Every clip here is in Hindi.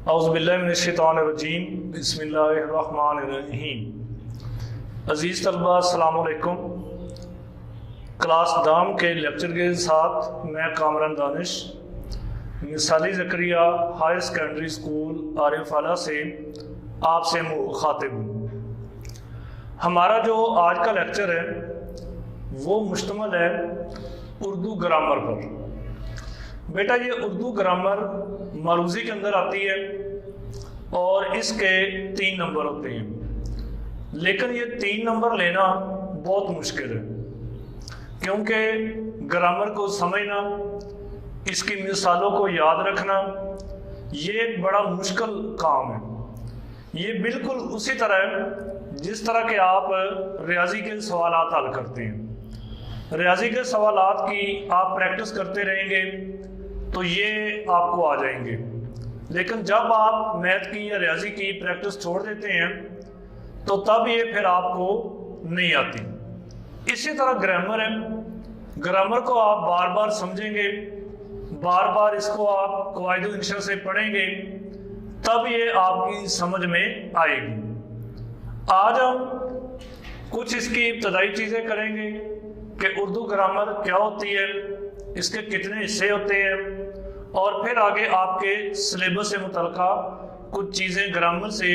औज़ुबिल्लाहिमिनश्शैतानिर्रजीम बिस्मिल्लाहिर्रहमानिर्रहीम। अज़ीज़ तलबा अस्सलामु अलैकुम। क्लास दाम के लेक्चर के साथ मैं Kamran Danish Misali Zakaria higher secondary school Arif Aala से आपसे मुखातिब हूँ। हमारा जो आज का लेक्चर है वो मुश्तमिल है उर्दू ग्रामर पर। बेटा ये उर्दू ग्रामर मरूज़ी के अंदर आती है और इसके 3 नंबर होते हैं, लेकिन ये 3 नंबर लेना बहुत मुश्किल है क्योंकि ग्रामर को समझना, इसकी मिसालों को याद रखना ये एक बड़ा मुश्किल काम है। ये बिल्कुल उसी तरह है जिस तरह के आप रियाजी के सवालात हल करते हैं। रियाजी के सवालात की आप प्रैक्टिस करते रहेंगे तो ये आपको आ जाएंगे, लेकिन जब आप मैथ की या रियाजी की प्रैक्टिस छोड़ देते हैं तो तब ये फिर आपको नहीं आती। इसी तरह ग्रामर है, ग्रामर को आप बार बार समझेंगे, बार बार इसको आप कवायद इंशा से पढ़ेंगे तब ये आपकी समझ में आएगी। आज हम कुछ इसकी इब्तदाई चीज़ें करेंगे कि उर्दू ग्रामर क्या होती है, इसके कितने हिस्से होते हैं, और फिर आगे आपके सिलेबस से मुतल्लिका कुछ चीज़ें ग्रामर से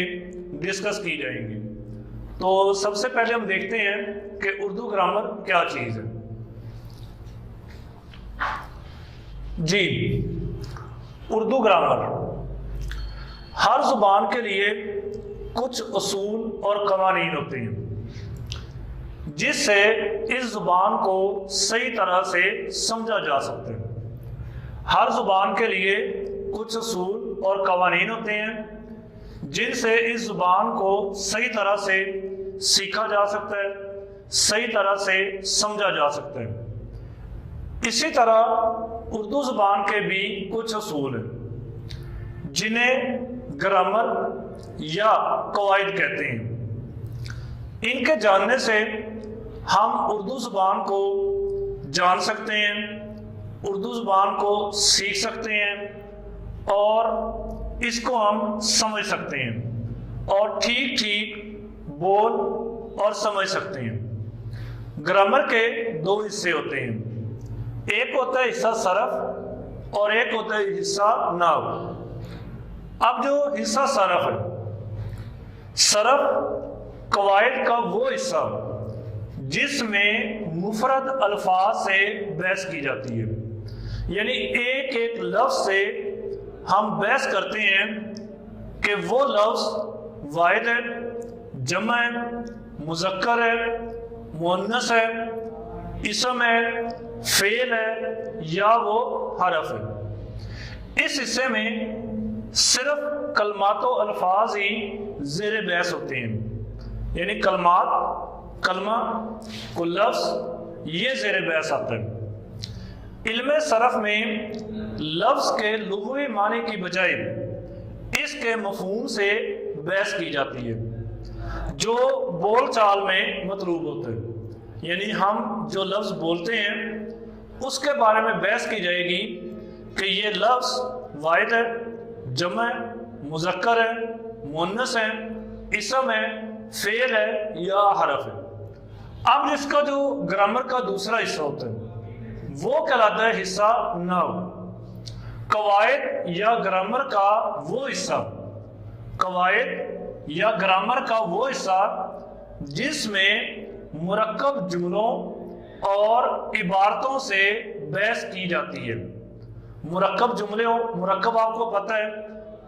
डिस्कस की जाएंगी। तो सबसे पहले हम देखते हैं कि उर्दू ग्रामर क्या चीज़ है। जी, उर्दू ग्रामर हर जुबान के लिए कुछ उसूल और कवानीन होते हैं जिससे इस जुबान को सही तरह से समझा जा सकता है। हर जुबान के लिए कुछ उसूल और कवानीन होते हैं जिनसे इस जुबान को सही तरह से सीखा जा सकता है, सही तरह से समझा जा सकता है। इसी तरह उर्दू जुबान के भी कुछ उसूल हैं जिन्हें ग्रामर या कवायद कहते हैं। इनके जानने से हम उर्दू जुबान को जान सकते हैं, उर्दू जुबान को सीख सकते हैं और इसको हम समझ सकते हैं और ठीक ठीक बोल और समझ सकते हैं। ग्रामर के 2 हिस्से होते हैं, एक होता है हिस्सा सरफ और एक होता है हिस्सा नाव। अब जो हिस्सा सरफ है, सरफ कवायद का वो हिस्सा जिसमें मुफरद अल्फाज से बहस की जाती है, यानी एक एक लफ्ज से हम बहस करते हैं कि वो लफ्ज वाहिद है, जमा है, मुज़क्कर है, मुअन्नस है, इसम है, फेल है या वो हरफ है। इस हिस्से में सिर्फ कलमात व अल्फाज ही ज़ेर बहस होते हैं, यानी कलमात, कलमा को लफ्ज ये ज़ेर बहस आता है। इल्मे सरफ में लफ्ज के लुग़वी माने की बजाय इसके मफ़हूम से बहस की जाती है जो बोल चाल में मतलूब होते हैं, यानी हम जो लफ्ज बोलते हैं उसके बारे में बहस की जाएगी कि ये लफ्ज वाहिद है, जमा है, मुज़क्कर है, मुअन्नस है, इसम है, फेल है या हरफ है। अब इसका जो ग्रामर का दूसरा हिस्सा होता है वो कहलाता है हिस्सा नाव। कवायद या ग्रामर का वो हिस्सा, कवायद या ग्रामर का वो हिस्सा जिसमें मुरक्कब जुमलों और इबारतों से बहस की जाती है। मुरक्कब जुमले, मुरक्कब आपको पता है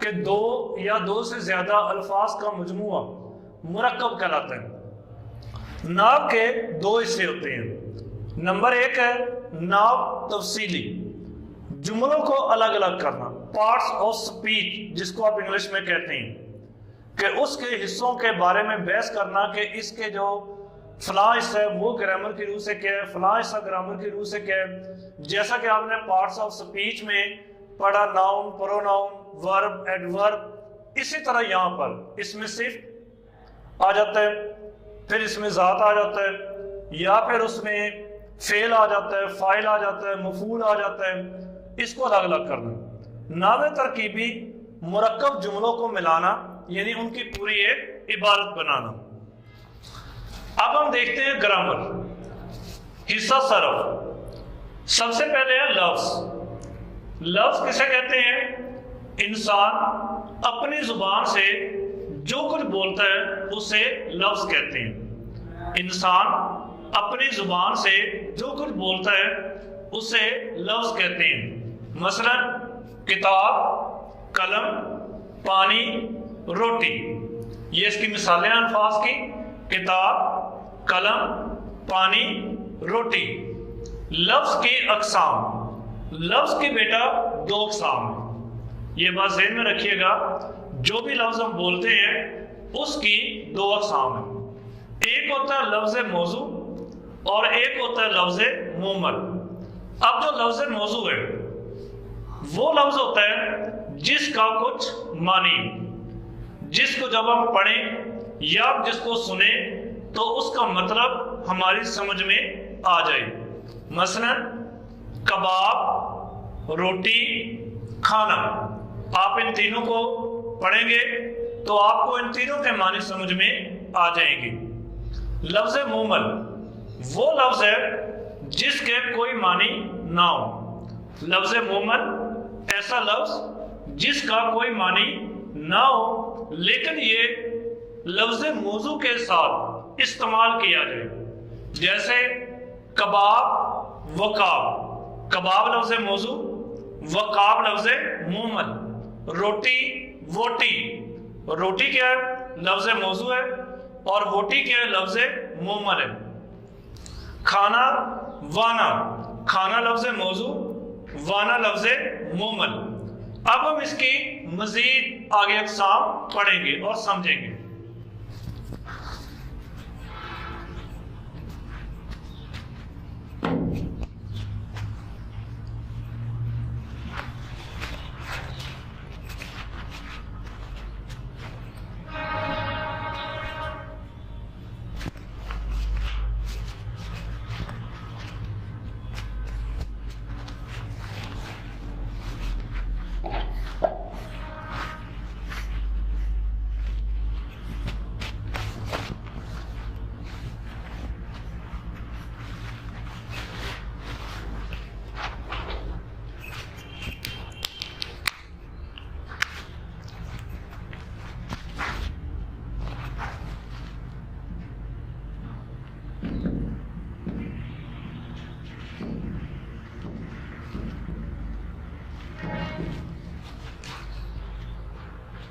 कि 2 या 2 से ज्यादा अल्फाज का मजमुआ मुरक्कब कहलाता है। नाव के 2 हिस्से होते हैं। नंबर 1 है नाव तफसीली, जुमलों को अलग अलग करना, पार्ट्स ऑफ स्पीच जिसको आप इंग्लिश में कहते हैं, कि उसके हिस्सों के बारे में बहस करना कि इसके जो फलां हिस्सा है वो ग्रामर की रूह से क्या है, फलां हिस्सा ग्रामर की रूह से क्या है। जैसा कि आपने पार्ट्स ऑफ स्पीच में पढ़ा, नाउन, प्रोनाउन, वर्ब, एडवर्ब। इसी तरह यहाँ पर इसमें सिर्फ आ जाता है, फिर इसमें ज़ात आ जाता है, या फिर उसमें फेल आ जाता है, फाइल आ जाता है, मफूल आ जाता है। इसको अलग अलग करना। नावे तरकीबी मुरक्कब जुमलों को मिलाना, यानी उनकी पूरी एक इबारत बनाना। अब हम देखते हैं ग्रामर, हिस्सा सरफ। सबसे पहले है लफ्ज। लफ्ज किसे कहते हैं? इंसान अपनी जुबान से जो कुछ बोलता है उसे लफ्ज कहते हैं। इंसान अपनी जुबान से जो कुछ बोलता है उसे लफ्ज कहते हैं। मसलन किताब, कलम, पानी, रोटी। ये इसकी मिसालें अल्फाज की। किताब, कलम, पानी, रोटी। लफ्ज की अकसाम। लफ्ज की बेटा दो अकसाम है, ये बात ज़हन में रखिएगा। जो भी लफ्ज हम बोलते हैं उसकी दो अकसाम है। एक होता है लफ्ज मौजू और एक होता है लफ्ज मुमल। अब जो लफ्ज मौजू है वो लफ्ज होता है जिसका कुछ मानी, जिसको जब हम पढ़ें या जिसको सुने तो उसका मतलब हमारी समझ में आ जाए। मसलन कबाब, रोटी, खाना। आप इन तीनों को पढ़ेंगे तो आपको इन तीनों के मानी समझ में आ जाएंगे। लफ्ज मुमल वो लफ्ज है जिसके कोई मानी ना हो। लफ्ज मुमल ऐसा लफ्ज जिसका कोई मानी ना हो लेकिन ये लफ्ज मौजू के साथ इस्तेमाल किया जाए। जैसे कबाब, वकाब। कबाब लफ्ज मौजू, वकाब लफ्ज मुमल। रोटी, वोटी। रोटी क्या है? लफ्ज मौजू है और वोटी क्या है? लफ्ज मुमल है। खाना, वाना। खाना लफ्ज मौजू, वाना लफ्ज मुमल। अब हम इसकी मजीद आगे अक़साम पढ़ेंगे और समझेंगे।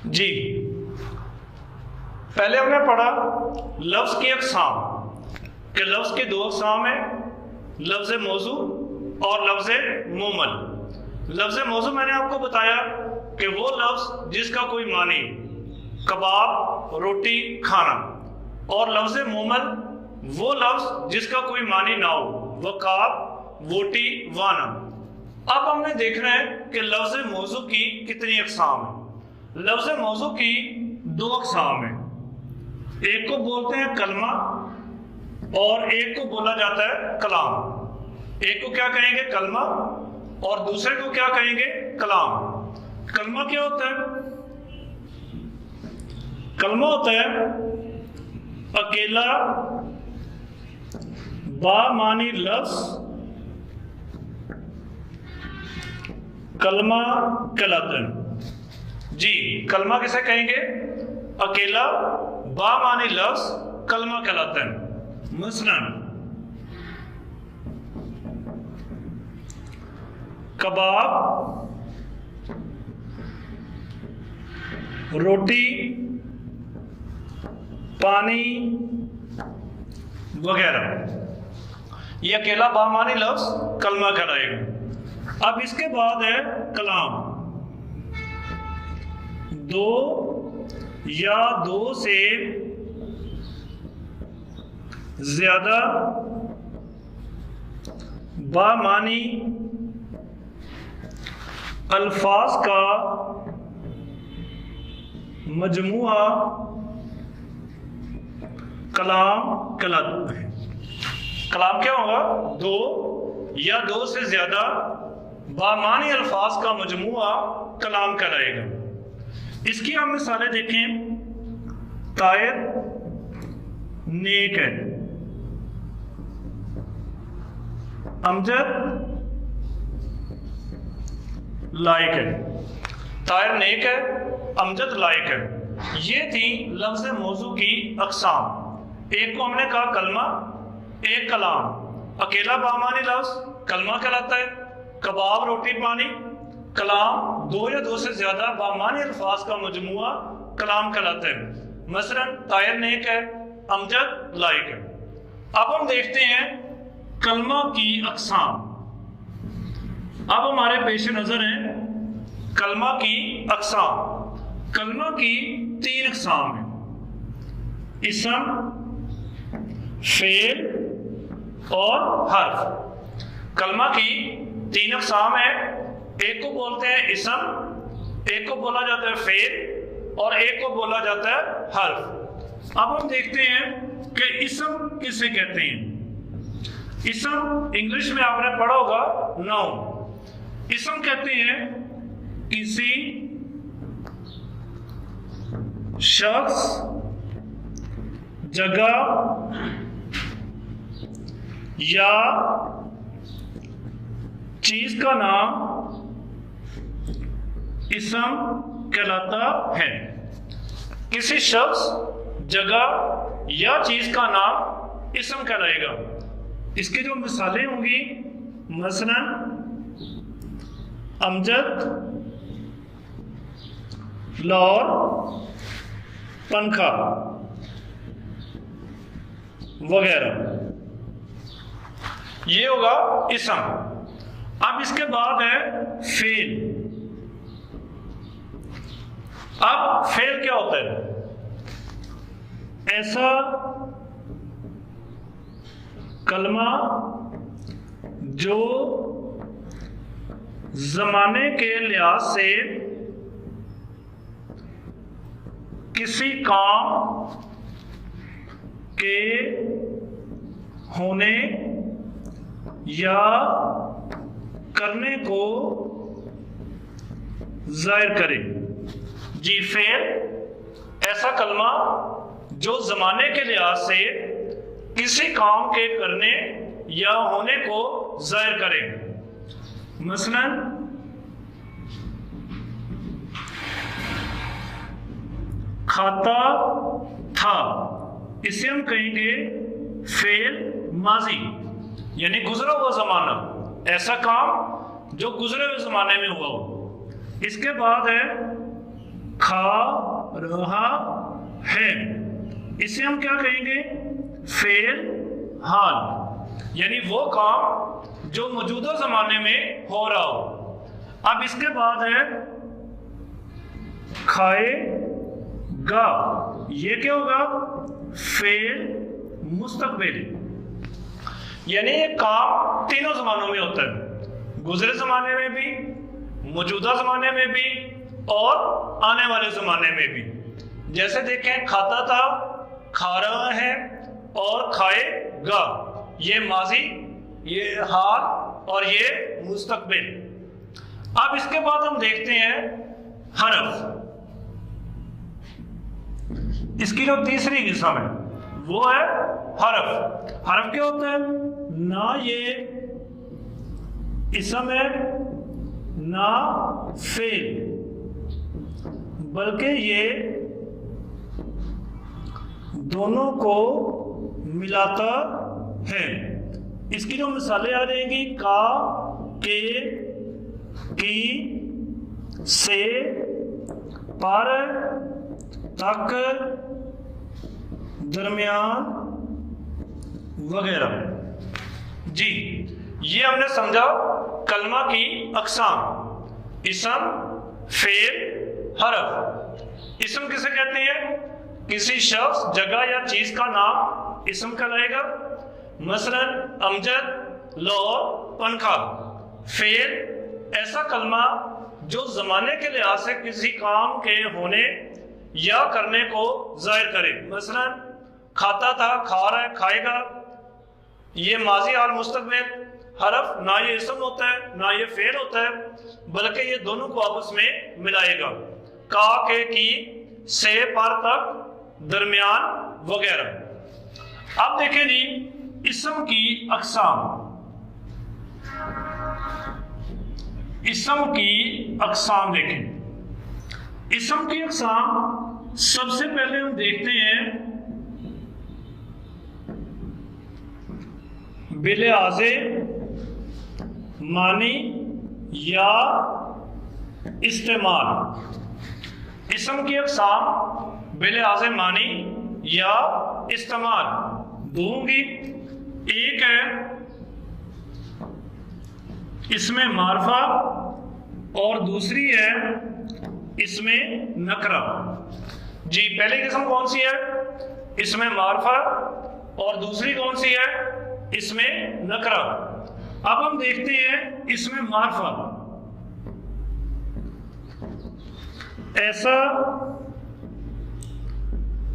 जी, पहले हमने पढ़ा लफ्ज की अक़साम कि लफ्ज के दो अक़साम है, लफ्ज मौजू और लफ्ज मुमल। लफ्ज मौजू मैंने आपको बताया कि वो लफ्ज जिसका कोई मानी, कबाब, रोटी, खाना। और लफ्ज मुमल वो लफ्ज जिसका कोई मानी ना हो, वकाब, वोटी, वाना। अब हमने देखना है कि लफ्ज मौजू की कितनी अक़साम है। लफ्ज मौजू की दो अक़साम है, एक को बोलते हैं कलमा और एक को बोला जाता है कलाम। एक को क्या कहेंगे? कलमा, और दूसरे को क्या कहेंगे? कलाम। कलमा क्या होता है? कलमा होता है अकेला बामानी लफ्ज, कलमा कहलाता है। जी, कलमा किसे कहेंगे? अकेला बामानी लफ्ज कलमा कहलाता है। मसलन कबाब, रोटी, पानी वगैरह, ये अकेला बामानी लफ्ज कलमा कहलाएगा। अब इसके बाद है कलाम। दो या दो से ज्यादा बामानी अल्फाज का मजमुआ कलाम कहलाता है। कलाम क्या होगा? दो या दो से ज्यादा बामानी अल्फाज का मजमुआ कलाम कहलाएगा। इसकी हम मिसालें देखें। तायर नेक है, अमजद लायक है। तायर नेक है, अमजद लायक है। ये थी लफ्ज़ मौजू की अक़साम। एक को हमने कहा कलमा, एक कलाम। अकेला बामानी लफ्ज़ कलमा कहलाता है। कबाब, रोटी, पानी। कलाम दो या दो से ज्यादा बामानी अल्फाज का मजमुआ कलाम कहलाता है। मसलन तायर नेक है, अमजद लायक है। अब हम देखते हैं कलमा की अक़साम। अब हमारे पेश नजर है कलमा की अक़साम। कलमा की 3 अक़साम है, इसम, फेल और हर्फ। कलमा की 3 अक़साम है। एक को बोलते हैं इसम, एक को बोला जाता है फेल और एक को बोला जाता है हर्फ। अब हम देखते हैं कि इसम किसे कहते हैं। इसम इंग्लिश में आपने पढ़ा होगा नाउन। इसम कहते हैं किसी शख्स, जगह या चीज का नाम इसम कहलाता है। किसी शख्स, जगह या चीज का नाम इसम कहलाएगा। इसकी जो मिसालें होंगी, मसलन अमजद, लाहौर, पंखा वगैरह, ये होगा इसम। अब इसके बाद है फेल। अब फेल क्या होता है? ऐसा कलमा जो जमाने के लिहाज से किसी काम के होने या करने को जाहिर करे। जी, फेल ऐसा कलमा जो जमाने के लिहाज से किसी काम के करने या होने को जाहिर करे। मसलन खाता था, इसे हम कहेंगे फेल माजी, यानी गुजरा हुआ जमाना, ऐसा काम जो गुजरे हुए जमाने में हुआ हो। इसके बाद है खा रहा है, इसे हम क्या कहेंगे? फेल हाल, यानी वो काम जो मौजूदा जमाने में हो रहा हो। अब इसके बाद है खाएगा, ये क्या होगा? फेल मुस्तकबिल, यानी ये काम तीनों जमानों में होता है, गुजरे जमाने में भी, मौजूदा जमाने में भी और आने वाले जमाने में भी। जैसे देखें, खाता था, खा रहा है और खाएगा, ये माजी, ये हाल और ये मुस्तकबिल। अब इसके बाद हम देखते हैं हरफ। इसकी जो तीसरी किस्म है वो है हरफ। हरफ क्या होता है? ना ये इसम है ना फेल, बल्कि ये दोनों को मिलाता है। इसकी जो मिसालें आ जाएंगी, का, के, की, से, पर, तक, दरमियान वगैरह। जी, ये हमने समझा कलमा की अक़साम, इसम, फेल, हरफ। इसम किसे कहते हैं? किसी शख्स, जगह या चीज का नाम इसम कहलाएगा। मसलन अमजद, लाहौर, पंखा। फेल ऐसा कलमा जो जमाने के लिहाज से किसी काम के होने या करने को जाहिर करे। मसलन खाता था, खा रहा है, खाएगा, ये माजी हाल मुस्तकबिल। हरफ ना ये इसम होता है ना ये फेल होता है, बल्कि ये दोनों को आपस में मिलाएगा। का, के, की, से, पर, तक, दरमियान वगैरह। अब देखें जी इस्म की अक़साम। इस्म की अक़साम देखें। इस्म की अक़साम सबसे पहले हम देखते हैं बिलिहाज़े मानी या इस्तेमाल। इस्म की अक़साम बिलिहाज़े मानी या इस्तेमाल दो होंगी। एक है इसमें मारफा और दूसरी है इसमें नकरा। जी पहली किस्म कौन सी है? इसमें मारफा और दूसरी कौन सी है? इसमें नकरा। अब हम देखते हैं इसमें मारफा। ऐसा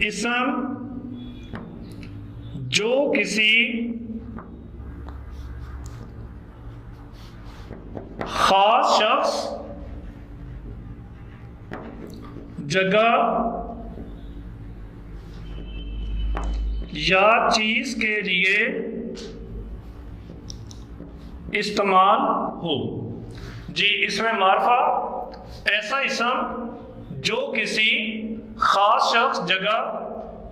इस्म जो किसी खास शख्स, जगह या चीज के लिए इस्तेमाल हो। जी इसमें मारफा ऐसा इस्म जो किसी खास शख्स, जगह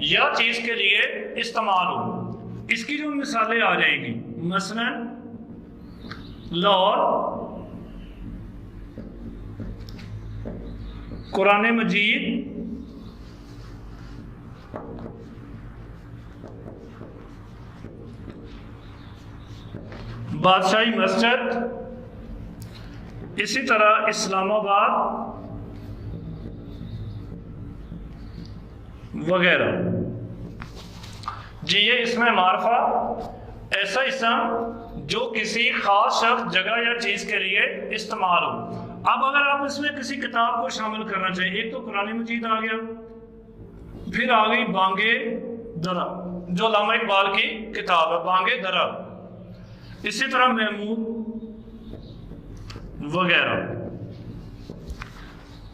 या चीज के लिए इस्तेमाल हो। इसकी जो मिसालें आ जाएंगी, मसलन लाहौर, कुरान मजीद, बादशाही मस्जिद, इसी तरह इस्लामाबाद वगैरह। जी ये इसमें मारफा ऐसा इस्म जो किसी खास शख्स, जगह या चीज के लिए इस्तेमाल हो। अब अगर आप इसमें किसी किताब को शामिल करना चाहिए, एक तो कुरान मजीद आ गया, फिर आ गई बांगे दरा जो अल्लामा इकबाल की किताब है, बांगे दरा, इसी तरह महमूद वगैरह,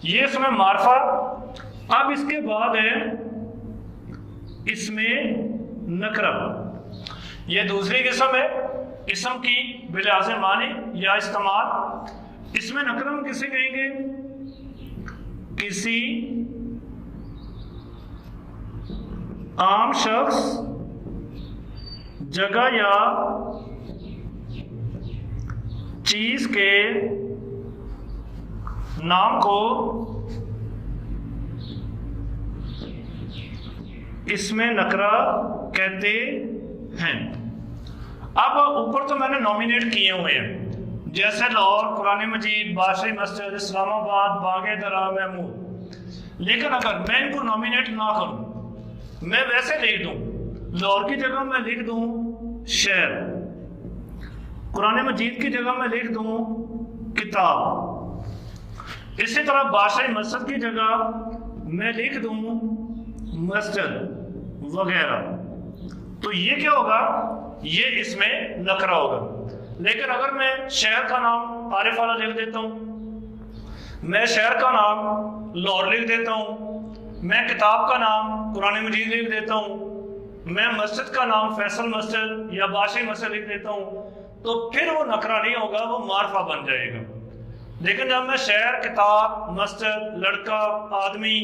ये इसमें मारफा। अब इसके बाद है इसमें नकरा, ये दूसरी किस्म है इस्म की बिलिहाज़े मानी या इस्तेमाल। इसमें नकरा हम किसे कहेंगे? किसी आम शख्स, जगह या चीज के नाम को इसमें नकरा कहते हैं। अब ऊपर तो मैंने नॉमिनेट किए हुए हैं, जैसे लाहौर, कुरान मजीद, बादशाही मस्जिद, इस्लामाबाद, बागे दरा, महमूद। लेकिन अगर मैं इनको नॉमिनेट ना करूं, मैं वैसे लिख दूं, लाहौर की जगह मैं लिख दूं शहर, कुरान मजीद की जगह मैं लिख दूं किताब, इसी तरह बादशाही मस्जिद की जगह मैं लिख दूं मस्जिद वगैरह, तो ये क्या होगा? ये इसमें नकरा होगा। लेकिन अगर मैं शहर का नाम आरिफ वाला लिख देता हूँ, मैं शहर का नाम लाहौर लिख देता हूँ, मैं किताब का नाम कुरान मजीद लिख देता हूँ, मैं मस्जिद का नाम फैसल मस्जिद या बादशाही मस्जिद लिख देता हूँ, तो फिर वो नकरा नहीं होगा, वो मारफा बन जाएगा। लेकिन जब मैं शहर, किताब, मस्जिद, लड़का, आदमी,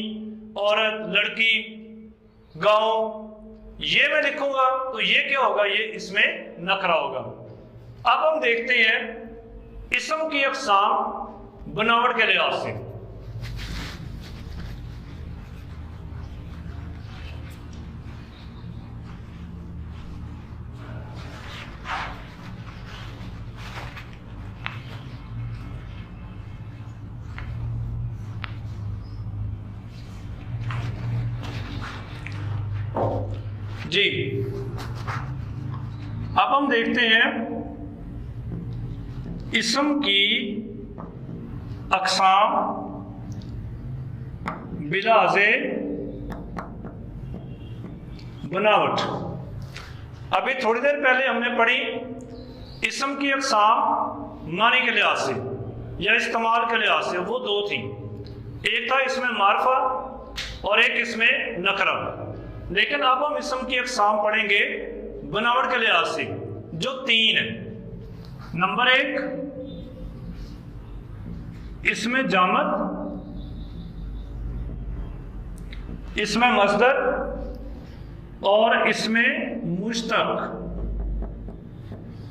औरत, लड़की, गांव, ये मैं लिखूंगा तो ये क्या होगा? ये इसमें नकरा होगा। अब हम देखते हैं इस्म की अक़साम बनावट के लिहाज से। जी अब हम देखते हैं इस्म की अक़साम बिलिहाज़े बनावट। अभी थोड़ी देर पहले हमने पढ़ी इस्म की अक़साम मानी के लिहाज से या इस्तेमाल के लिहाज से, वो दो थी। एक था इसमें मार्फा और एक इसमें नकरा। लेकिन अब हम इसम की अक़साम पढ़ेंगे बनावट के लिहाज से, जो 3 है। नंबर 1, इसमें जामद, इसमें मस्दर और इसमें मुश्तक।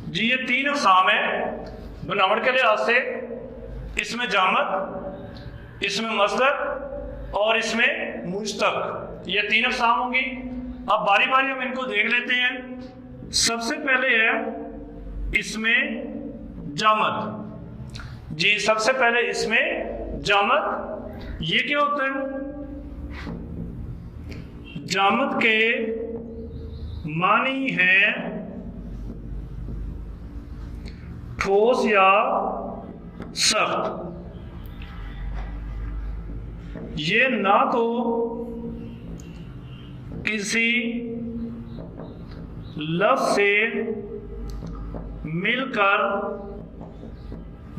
जी ये 3 अक़साम है बनावट के लिहाज से। इसमें जामद, इसमें मस्दर और इसमें मुश्तक, ये 3 अक़साम होंगी। अब बारी बारी हम इनको देख लेते हैं। सबसे पहले है इसमें जामद। जी सबसे पहले इसमें जामद, ये क्या होता है? जामद के मानी है ठोस या सख्त। ये ना तो किसी लफ्ज से मिलकर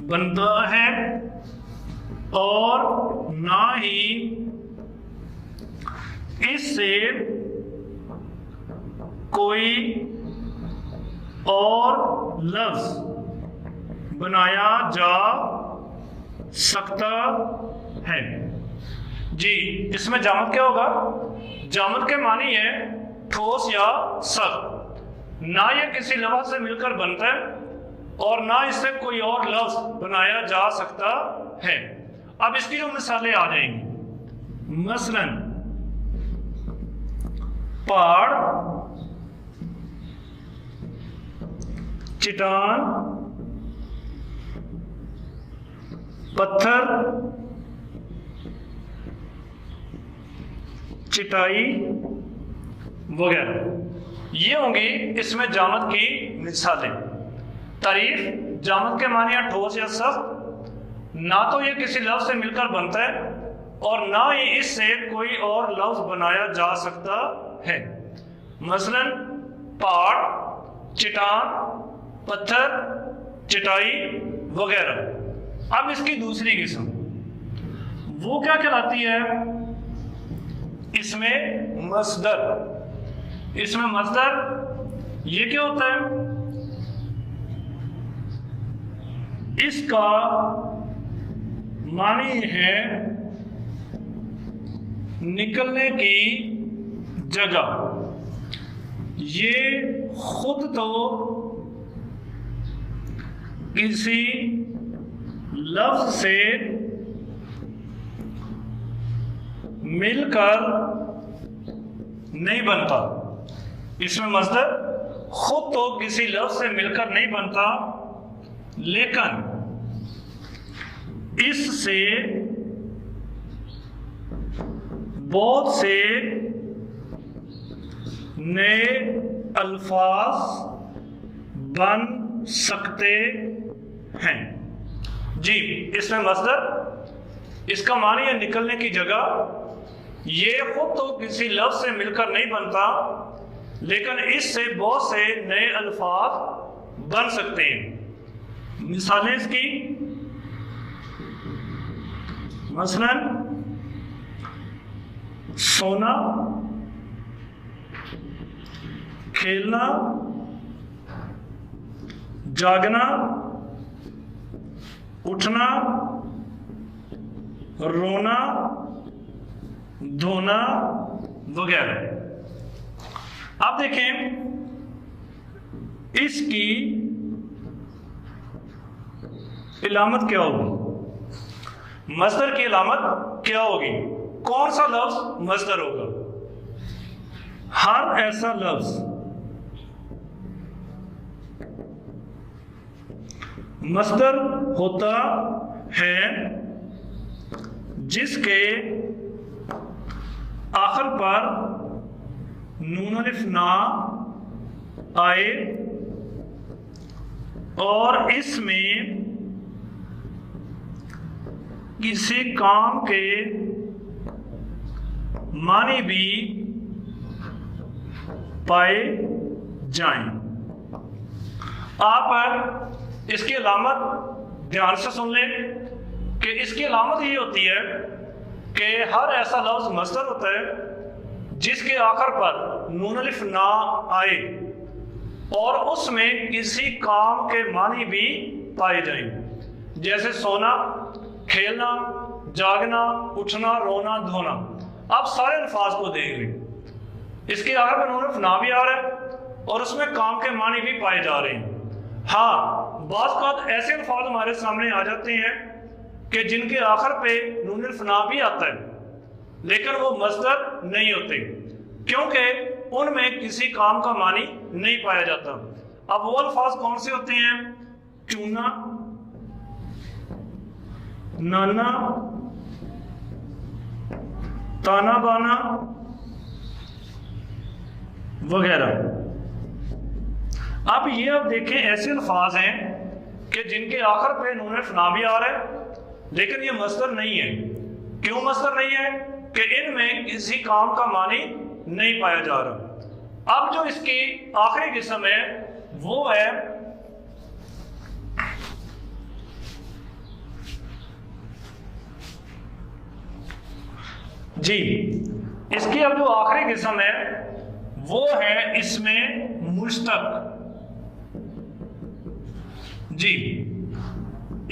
बनता है और ना ही इससे कोई और लफ्ज बनाया जा सकता है। जी इसमें जामद क्या होगा? जामद के मानी है ठोस या सख्त। ना ये किसी लफ्ज से मिलकर बनता है और ना इससे कोई और लफ्ज बनाया जा सकता है। अब इसकी जो मिसालें आ जाएंगी, मसलन पहाड़, चट्टान, पत्थर, चटाई वगैरह, ये होंगी इसमें जामद की मिसालें। तारीफ, जामद के मानी है ठोस या सख्त। ना तो ये किसी लफ्ज से मिलकर बनता है और ना ही इससे कोई और लफ्ज बनाया जा सकता है। मसलन पहाड़, चट्टान, पत्थर, चटाई वगैरह। अब इसकी दूसरी किस्म वो क्या कहलाती है? इसमें मस्दर। इसमें मस्दर ये क्या होता है? इसका मानी है निकलने की जगह। ये खुद तो किसी लफ्ज से मिलकर नहीं बनता। इसमें मस्दर खुद तो किसी लफ्ज से मिलकर नहीं बनता, लेकिन इससे बहुत से नए अल्फाज बन सकते हैं। जी इसमें मस्दर, इसका मानी है निकलने की जगह। ये खुद तो किसी लफ्ज से मिलकर नहीं बनता, लेकिन इससे बहुत से नए अल्फाज बन सकते हैं। मिसालें इसकी, मसलन सोना, खेलना, जागना, उठना, रोना, धोना वगैरह। अब देखें इसकी इलामत क्या होगी? मस्दर की इलामत क्या होगी? कौन सा लफ्ज मस्दर होगा? हर ऐसा लफ्ज मस्दर होता है जिसके आखिर पर नून अलिफ ना आए और इसमें किसी काम के मानी भी पाए जाएं। आप इसकी अलामत ध्यान से सुन लें कि इसकी अलामत ये होती है कि हर ऐसा लफ्ज मस्दर होता है जिसके आखिर पर नून अलिफ ना आए और उसमें किसी काम के मानी भी पाए जाएं, जैसे सोना, खेलना, जागना, उठना, रोना, धोना। आप सारे अल्फाज को देख लें, इसके आखिर पर नून अलिफ ना भी आ रहा है और उसमें काम के मानी भी पाए जा रहे हैं। हाँ, बाज़ बात ऐसे अल्फाज हमारे सामने आ जाते हैं कि जिनके आखिर पे नून अलिफ ना भी आता है लेकिन वो मस्दर नहीं होते, क्योंकि उनमें किसी काम का मानी नहीं पाया जाता। अब वो अल्फाज कौन से होते हैं? चूना, नाना, ताना बाना वगैरह। अब ये आप देखें, ऐसे अल्फाज हैं कि जिनके आखिर पे नून अलिफ ना भी आ रहा है लेकिन ये मस्दर नहीं है। क्यों मस्दर नहीं है? कि इनमें किसी काम का मानी नहीं पाया जा रहा। अब जो इसकी आखिरी किस्म है वो है जी, इसकी अब जो आखिरी किस्म है वो है इसमें मुश्तक। जी,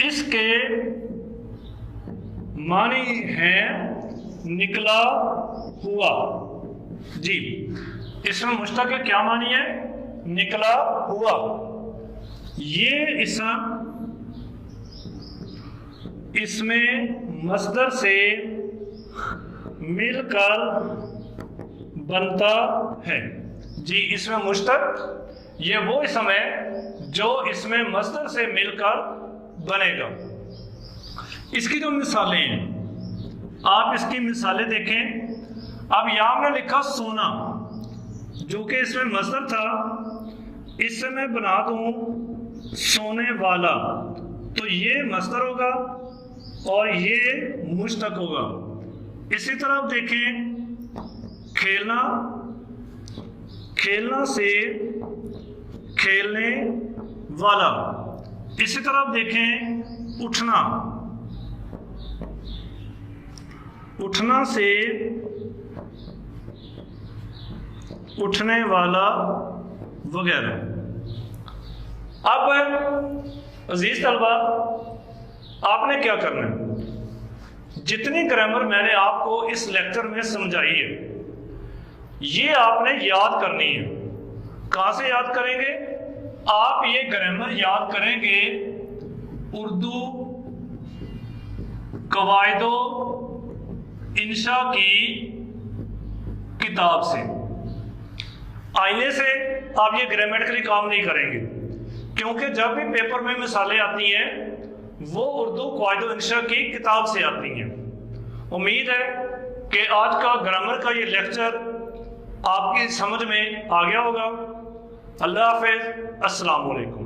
इसके मानी है निकला हुआ। जी, इसमें मुश्तक के क्या मानी है? निकला हुआ। ये इसमें मस्दर से मिलकर बनता है। जी, इसमें मुश्तक ये वो इसम है जो इसमें मस्दर से मिलकर बनेगा। इसकी जो मिसालें हैं, आप इसकी मिसालें देखें। अब यहां हमने लिखा सोना, जो कि इसमें मस्दर था, इससे मैं बना दूं सोने वाला, तो ये मस्दर होगा और ये मुश्तक होगा। इसी तरह आप देखें खेलना, खेलना से खेलने वाला। इसी तरह आप देखें उठना, उठना से उठने वाला वगैरह। अब अजीज तलबा, आपने क्या करना है? जितनी ग्रामर मैंने आपको इस लेक्चर में समझाई है ये आपने याद करनी है। कहां से याद करेंगे? आप ये ग्रामर याद करेंगे उर्दू कवायदो इंशा की किताब से। आईने से आप ये ग्रामेटिकली काम नहीं करेंगे, क्योंकि जब भी पेपर में मिसालें आती हैं वो उर्दू कवायदो इंशा की किताब से आती हैं। उम्मीद है कि आज का ग्रामर का ये लेक्चर आपकी समझ में आ गया होगा। अल्लाह हाफिज, अस्सलाम वालेकुम।